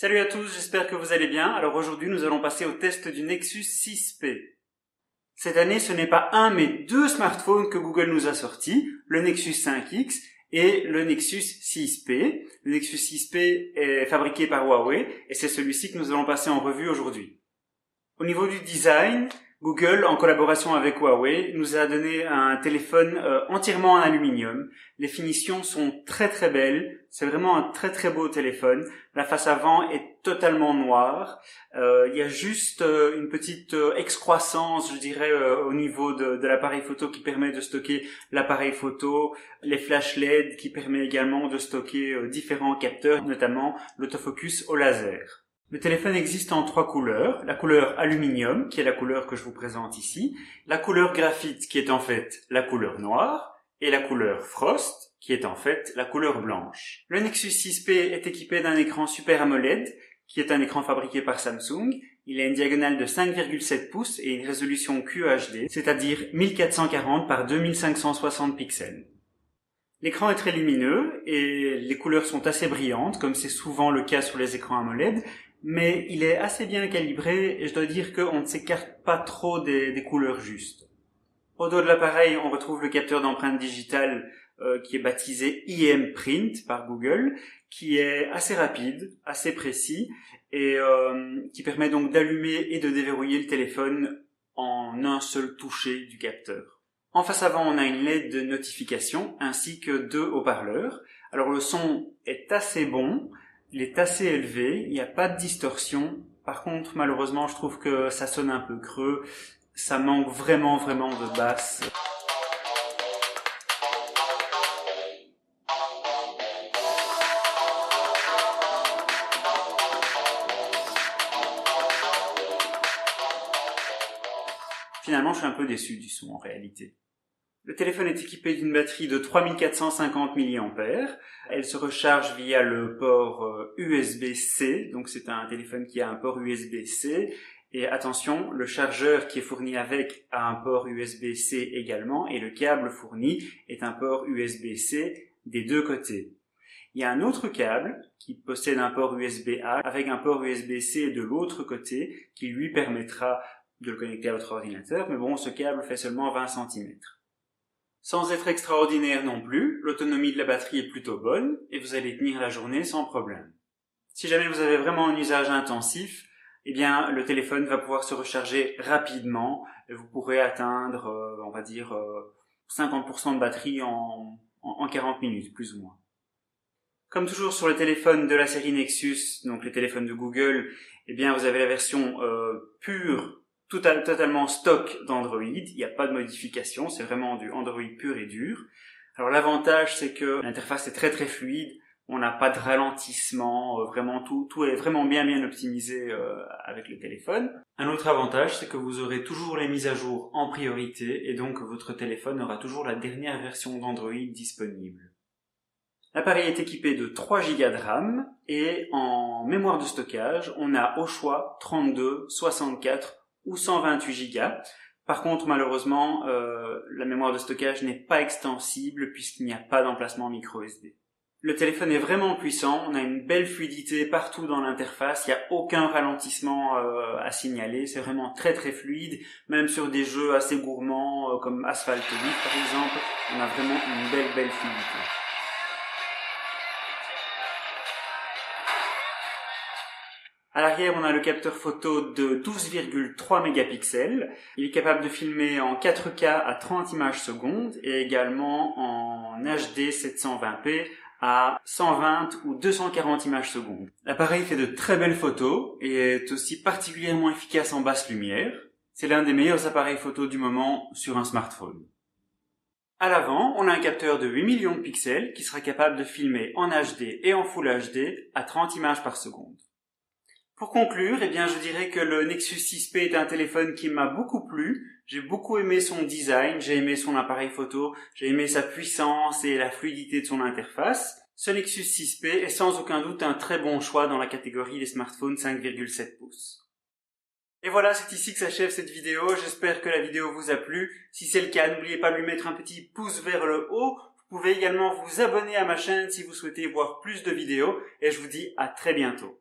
Salut à tous, j'espère que vous allez bien. Alors aujourd'hui, nous allons passer au test du Nexus 6P. Cette année, ce n'est pas un, mais deux smartphones que Google nous a sortis, le Nexus 5X et le Nexus 6P. Le Nexus 6P est fabriqué par Huawei et c'est celui-ci que nous allons passer en revue aujourd'hui. Au niveau du design, Google, en collaboration avec Huawei, nous a donné un téléphone entièrement en aluminium. Les finitions sont très très belles, c'est vraiment un très très beau téléphone. La face avant est totalement noire. Il y a juste une petite excroissance, je dirais, au niveau de l'appareil photo qui permet de stocker l'appareil photo, les flash LED qui permet également de stocker différents capteurs, notamment l'autofocus au laser. Le téléphone existe en trois couleurs. La couleur aluminium, qui est la couleur que je vous présente ici, la couleur graphite, qui est en fait la couleur noire, et la couleur frost, qui est en fait la couleur blanche. Le Nexus 6P est équipé d'un écran Super AMOLED, qui est un écran fabriqué par Samsung. Il a une diagonale de 5,7 pouces et une résolution QHD, c'est-à-dire 1440 par 2560 pixels. L'écran est très lumineux et les couleurs sont assez brillantes, comme c'est souvent le cas sur les écrans AMOLED, mais il est assez bien calibré et je dois dire qu'on ne s'écarte pas trop des couleurs justes. Au dos de l'appareil, on retrouve le capteur d'empreinte digitale qui est baptisé IM-Print par Google, qui est assez rapide, assez précis et qui permet donc d'allumer et de déverrouiller le téléphone en un seul toucher du capteur. En face avant, on a une LED de notification ainsi que deux haut-parleurs. Alors le son est assez bon, il est assez élevé, il n'y a pas de distorsion. Par contre, malheureusement, je trouve que ça sonne un peu creux, ça manque vraiment de basse. Finalement, je suis un peu déçu du son en réalité. Le téléphone est équipé d'une batterie de 3450 mAh. Elle se recharge via le port USB-C, donc c'est un téléphone qui a un port USB-C. Et attention, le chargeur qui est fourni avec a un port USB-C également, et le câble fourni est un port USB-C des deux côtés. Il y a un autre câble qui possède un port USB-A avec un port USB-C de l'autre côté qui lui permettra de le connecter à votre ordinateur, mais bon, ce câble fait seulement 20 cm. Sans être extraordinaire non plus, l'autonomie de la batterie est plutôt bonne et vous allez tenir la journée sans problème. Si jamais vous avez vraiment un usage intensif, eh bien le téléphone va pouvoir se recharger rapidement et vous pourrez atteindre, on va dire, 50% de batterie en 40 minutes, plus ou moins. Comme toujours sur les téléphones de la série Nexus, donc les téléphones de Google, eh bien vous avez la version pure, totalement stock d'Android, il n'y a pas de modification, c'est vraiment du Android pur et dur. Alors l'avantage c'est que l'interface est très fluide, on n'a pas de ralentissement, vraiment tout est vraiment bien optimisé avec le téléphone. Un autre avantage c'est que vous aurez toujours les mises à jour en priorité et donc votre téléphone aura toujours la dernière version d'Android disponible. L'appareil est équipé de 3 Go de RAM et en mémoire de stockage, on a au choix 32, 64 ou 128 Go. Par contre, malheureusement, la mémoire de stockage n'est pas extensible puisqu'il n'y a pas d'emplacement micro SD. Le téléphone est vraiment puissant, on a une belle fluidité partout dans l'interface, il n'y a aucun ralentissement à signaler, c'est vraiment très fluide, même sur des jeux assez gourmands comme Asphalt 8 par exemple, on a vraiment une belle fluidité. À l'arrière, on a le capteur photo de 12,3 mégapixels. Il est capable de filmer en 4K à 30 images secondes et également en HD 720p à 120 ou 240 images secondes. L'appareil fait de très belles photos et est aussi particulièrement efficace en basse lumière. C'est l'un des meilleurs appareils photo du moment sur un smartphone. À l'avant, on a un capteur de 8 millions de pixels qui sera capable de filmer en HD et en Full HD à 30 images par seconde. Pour conclure, eh bien, je dirais que le Nexus 6P est un téléphone qui m'a beaucoup plu. J'ai beaucoup aimé son design, j'ai aimé son appareil photo, j'ai aimé sa puissance et la fluidité de son interface. Ce Nexus 6P est sans aucun doute un très bon choix dans la catégorie des smartphones 5,7 pouces. Et voilà, c'est ici que s'achève cette vidéo. J'espère que la vidéo vous a plu. Si c'est le cas, n'oubliez pas de lui mettre un petit pouce vers le haut. Vous pouvez également vous abonner à ma chaîne si vous souhaitez voir plus de vidéos. Et je vous dis à très bientôt.